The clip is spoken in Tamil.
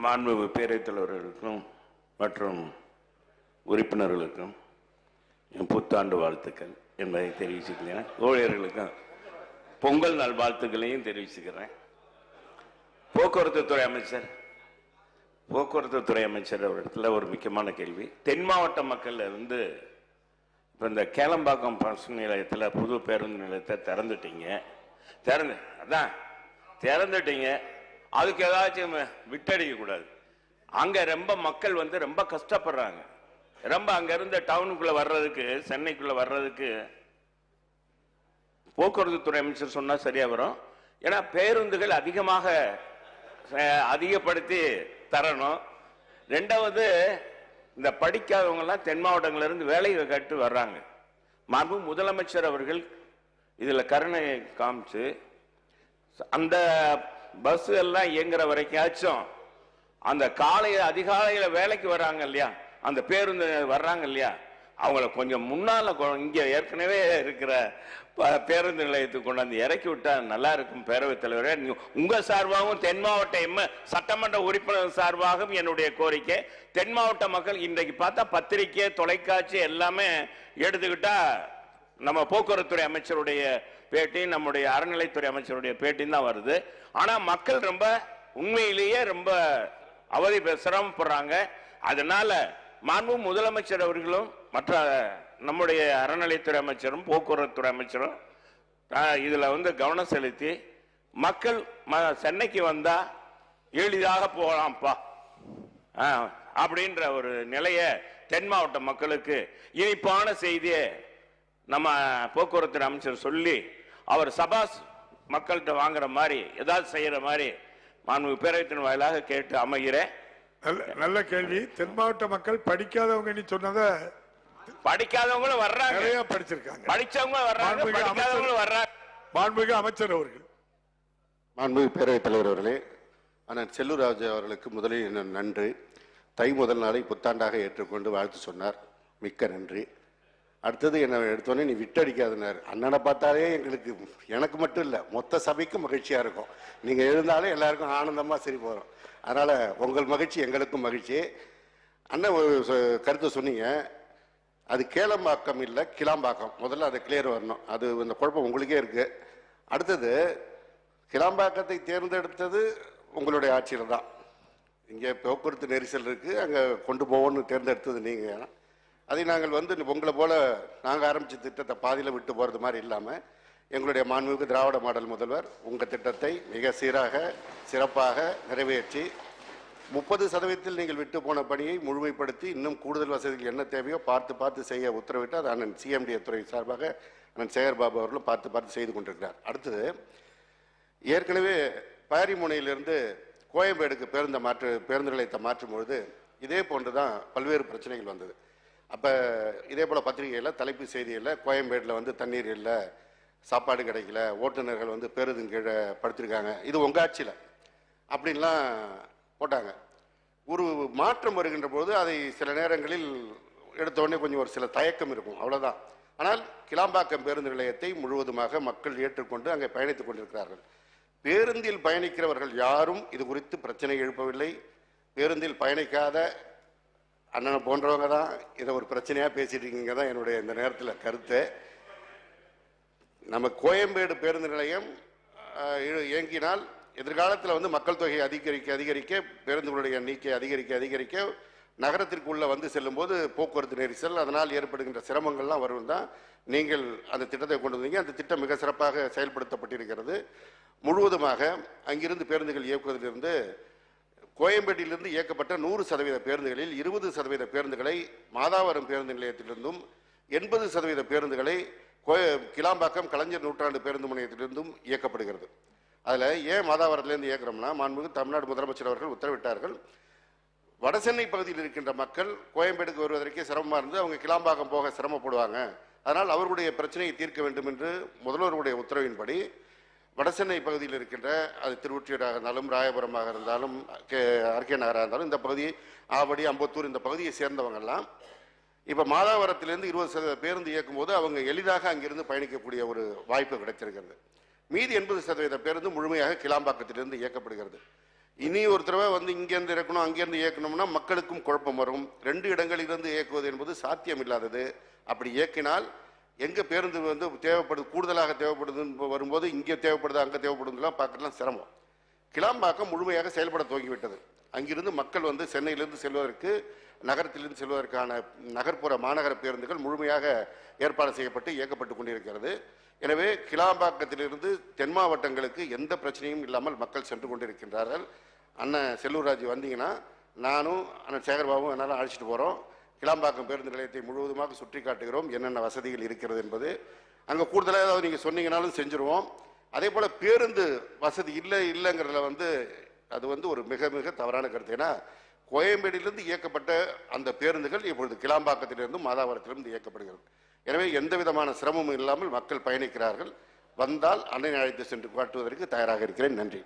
மாண்புமிகு பேரவைத் தலைவர்களுக்கும் மற்றும் உறுப்பினர்களுக்கும் என் புத்தாண்டு வாழ்த்துக்கள் என்பதை தெரிவிச்சுக்கிறேன். ஊழியர்களுக்கும் பொங்கல் நாள் வாழ்த்துக்களையும் தெரிவிச்சுக்கிறேன். போக்குவரத்து துறை அமைச்சர் அவரிடத்தில் ஒரு முக்கியமான கேள்வி. தென் மாவட்ட மக்கள் இப்போ இந்த கேளம்பாக்கம் பஸ் நிலையத்தில் புது பேருந்து நிலையத்தை திறந்துட்டீங்க. அதுக்கு ஏதாச்சும் விட்டடிக்க கூடாது. அங்க ரொம்ப மக்கள் ரொம்ப கஷ்டப்படுறாங்க. ரொம்ப அங்க இருந்து டவுனுக்குள்ள வர்றதுக்கு, சென்னைக்குள்ள வர்றதுக்கு போக்குவரத்து துறை அமைச்சர் சொன்னா சரியா வரும். ஏன்னா பேருந்துகள் அதிகப்படுத்தி தரணும். ரெண்டாவது, இந்த படிக்காதவங்க எல்லாம் தென் மாவட்டங்கள்ல இருந்து வேலையை கட்டு வர்றாங்க. மாண்பு முதலமைச்சர் அவர்கள் இதுல கருணை காமிச்சு அந்த பஸ் எல்லாம் இயங்குற வரைக்கும் அந்த அதிகாலையில வேலைக்கு வர்றாங்க இல்லையா, அந்த பேருந்து வர்றாங்க இல்லையா, அவங்கள கொஞ்சம் முன்னால இங்க ஏற்கனவே இருக்கிற பேருந்து நிலையத்துக்கு கொண்டாந்து இறக்கி விட்டா நல்லா இருக்கும். பேரவைத் தலைவரே, உங்க சார்பாகவும் தென் மாவட்ட சட்டமன்ற உறுப்பினர் சார்பாகவும் என்னுடைய கோரிக்கை, தென் மாவட்ட மக்கள் இன்றைக்கு பார்த்தா பத்திரிகை, தொலைக்காட்சி எல்லாமே எடுத்துக்கிட்டா நம்ம போக்குவரத்துறை அமைச்சருடைய பேட்டி, நம்முடைய அறநிலைத்துறை அமைச்சருடைய பேட்டி தான் வருது. ஆனா மக்கள் ரொம்ப உண்மையிலேயே ரொம்ப சிரமப்படுறாங்க. அதனால மாண்பு முதலமைச்சர் அவர்களும் மற்ற நம்முடைய அறநிலைத்துறை அமைச்சரும் போக்குவரத்துறை அமைச்சரும் இதுல கவனம் செலுத்தி மக்கள் சென்னைக்கு வந்தா எளிதாக போகலாம்ப்பா அப்படின்ற ஒரு நிலைய தென் மாவட்ட மக்களுக்கு இனிப்பான செய்தியை நம்ம போக்குவரத்து அமைச்சர் சொல்லி அவர் சபாஸ் மக்கள்கிட்ட வாங்குற மாதிரி ஏதாவது செய்யற மாதிரி மாண்பு பேரவைத்தின் வாயிலாக கேட்டு அமைகிறேன். நல்ல கேள்வி. தென் மாவட்ட மக்கள் படிக்காதவங்க நீ சொன்னத படிக்காதவங்களும் வர்றாங்க, நிறைய படிச்சிருக்காங்க, படிச்சவங்க வர்றாங்க, படிக்காதவங்களும் வர்றாங்க. மாண்புமிகு அமைச்சர் அவர்கள். மாண்புமிகு பேரவைத் தலைவர் அவர்களே, அண்ணன் செல்லூர்ராஜு அவர்களுக்கு முதலில் நன்றி. தை முதல் நாளை புத்தாண்டாக ஏற்றுக்கொண்டு வாழ்த்து சொன்னார், மிக்க நன்றி. அடுத்தது என்ன எடுத்தோன்னே நீ விட்டடிக்காதுனார். அண்ணனை பார்த்தாலே எனக்கு மட்டும் இல்லை, மொத்த சபைக்கும் மகிழ்ச்சியா இருக்கும். நீங்க எழுந்தாலே எல்லாருக்கும் ஆனந்தமா சரி போறோம். அதனால உங்கள் மகிழ்ச்சி எங்களுக்கும் மகிழ்ச்சி. அண்ணன் ஒரு கருத்தை சொன்னீங்க, அது கேளம்பாக்கம் இல்லை கிளாம்பாக்கம். முதல்ல அதை கிளியர் வரணும். அது இந்த குழப்பம் உங்களுக்கே இருக்கு. அடுத்தது, கிளாம்பாக்கத்தை தேர்ந்தெடுத்தது உங்களுடைய ஆட்சியில் தான். இங்கே போக்குவரத்து நெரிசல் இருக்கு, அங்கே கொண்டு போவோன்னு தேர்ந்தெடுத்தது நீங்க. அதை நாங்கள் உங்களை போல நாங்கள் ஆரம்பித்த திட்டத்தை பாதியில் விட்டு போகிறது மாதிரி இல்லாமல் எங்களுடைய மாண்புமிகு திராவிட மாடல் முதல்வர் உங்கள் திட்டத்தை மிக சீராக சிறப்பாக நிறைவேற்றி 30% நீங்கள் விட்டு போன பணியை முழுமைப்படுத்தி இன்னும் கூடுதல் வசதிகள் என்ன தேவையோ பார்த்து செய்ய உத்தரவிட்டு அது அண்ணன் சிஎம்டிஏ துறை சார்பாக அண்ணன் சேகர்பாபு அவர்களும் பார்த்து செய்து கொண்டிருக்கிறார். அடுத்தது, ஏற்கனவே பாரிமுனையிலிருந்து கோயம்பேடுக்கு பேருந்து நிலையத்தை மாற்றும் பொழுது இதே போன்று தான் பல்வேறு பிரச்சனைகள் வந்தது. அப்போ இதே போல் பத்திரிகையில் தலைப்பு செய்தியில் கோயம்பேடில் தண்ணீர் இல்லை, சாப்பாடு கிடைக்கல, ஓட்டுநர்கள் பேருந்து கீழே படுத்திருக்காங்க, இது உங்கள் ஆட்சியில் அப்படின்லாம் போட்டாங்க. ஒரு மாற்றம் வருகின்ற போது அதை சில நேரங்களில் எடுத்தோடனே கொஞ்சம் ஒரு சில தயக்கம் இருக்கும், அவ்வளோதான். ஆனால் கிளாம்பாக்கம் பேருந்து நிலையத்தை முழுவதுமாக மக்கள் ஏற்றுக்கொண்டு அங்கே பயணித்துக் கொண்டிருக்கிறார்கள். பேருந்தில் பயணிக்கிறவர்கள் யாரும் இது குறித்து பிரச்சனை எழுப்பவில்லை. பேருந்தில் பயணிக்காத அண்ணனை போன்றவங்க தான் இதை ஒரு பிரச்சனையாக பேசிட்டு இருக்கீங்க தான் என்னுடைய இந்த நேரத்தில் கருத்து. நம்ம கோயம்பேடு பேருந்து நிலையம் இயங்கினால் எதிர்காலத்தில் மக்கள் தொகை அதிகரிக்க பேருந்துகளுடைய எண்ணிக்கை அதிகரிக்க நகரத்திற்குள்ள செல்லும் போது போக்குவரத்து நெரிசல், அதனால் ஏற்படுகின்ற சிரமங்கள்லாம் வரும் தான் நீங்கள் அந்த திட்டத்தை கொண்டு வந்தீங்க. அந்த திட்டம் மிக சிறப்பாக செயல்படுத்தப்பட்டிருக்கிறது. முழுவதுமாக அங்கிருந்து பேருந்துகள் இயக்குவதிலிருந்து கோயம்பேட்டிலிருந்து இயக்கப்பட்ட 100% பேருந்துகளில் 20% பேருந்துகளை மாதாவரம் பேருந்து நிலையத்திலிருந்தும் 80% பேருந்துகளை கிளாம்பாக்கம் கலைஞர் நூற்றாண்டு பேருந்து முனையத்திலிருந்தும் இயக்கப்படுகிறது. அதில் ஏன் மாதாவரத்திலிருந்து இயக்குறோம்னா, மாண்புமிகு தமிழ்நாடு முதலமைச்சர் அவர்கள் உத்தரவிட்டார்கள். வடசென்னை பகுதியில் இருக்கின்ற மக்கள் கோயம்பேடுக்கு வருவதற்கே சிரமமாக இருந்து அவங்க கிளாம்பாக்கம் போக சிரமப்படுவாங்க. அதனால் அவர்களுடைய பிரச்சனையை தீர்க்க வேண்டும் என்று முதல்வருடைய உத்தரவின்படி வடசென்னை பகுதியில் இருக்கின்ற அது திருவொற்றியூராக இருந்தாலும் ராயபுரமாக இருந்தாலும் ஆர்கே நகராக இருந்தாலும் இந்த பகுதி ஆவடி அம்பத்தூர் இந்த பகுதியை சேர்ந்தவங்கெல்லாம் இப்போ மாதாவரத்திலிருந்து 20% பேருந்து இயக்கும் போது அவங்க எளிதாக அங்கிருந்து பயணிக்கக்கூடிய ஒரு வாய்ப்பு கிடைத்திருக்கிறது. மீதி 80% பேருந்து முழுமையாக கிளாம்பாக்கத்திலிருந்து இயக்கப்படுகிறது. இனி ஒரு தடவை வந்து இங்கேருந்து இறக்கணும் அங்கேருந்து இயக்கணும்னா மக்களுக்கும் குழப்பம் வரும். 2 இடங்களிலிருந்து இயக்குவது என்பது சாத்தியம் இல்லாதது. அப்படி இயக்கினால் எங்க பேருந்து வந்து தேவைப்படுது, கூடுதலாக தேவைப்படுதுன்னு வரும்போது இங்கே தேவைப்படுது அங்கே தேவைப்படுதுலாம் பார்க்கலாம் சிரமம். கிளாம்பாக்கம் முழுமையாக செயல்பட துவங்கிவிட்டது. அங்கிருந்து மக்கள் வந்து சென்னையிலிருந்து செல்வதற்கு, நகரத்திலிருந்து செல்வதற்கான நகர்ப்புற மாநகர பேருந்துகள் முழுமையாக ஏற்பாடு செய்யப்பட்டு இயக்கப்பட்டு கொண்டிருக்கிறது. எனவே கிளாம்பாக்கத்திலிருந்து தென் மாவட்டங்களுக்கு எந்த பிரச்சனையும் இல்லாமல் மக்கள் சென்று கொண்டிருக்கின்றார்கள். அண்ணன் செல்லூர் ராஜு வந்தீங்கன்னா நானும் அண்ணன் சேகர்பாபும் என்னாலும் அழைச்சிட்டு போகிறோம். கிளாம்பாக்கம் பேருந்து நிலையத்தை முழுவதுமாக சுற்றி காட்டுகிறோம், என்னென்ன வசதிகள் இருக்கிறது என்பது. அங்கே கூடுதலாக ஏதாவது நீங்கள் சொன்னீங்கனாலும் செஞ்சுருவோம். அதே போல் பேருந்து வசதி இல்லைங்கிறதுல வந்து அது வந்து ஒரு மிக மிக தவறான கருத்து. ஏன்னா கோயம்பேடிலிருந்து இயக்கப்பட்ட அந்த பேருந்துகள் இப்பொழுது கிளாம்பாக்கத்திலிருந்து மாதாவரத்திலிருந்து இயக்கப்படுகிறது. எனவே எந்த விதமான சிரமமும் இல்லாமல் மக்கள் பயணிக்கிறார்கள். வந்தால் அண்ணனை அழைத்து சென்று காட்டுவதற்கு தயாராக இருக்கிறேன். நன்றி.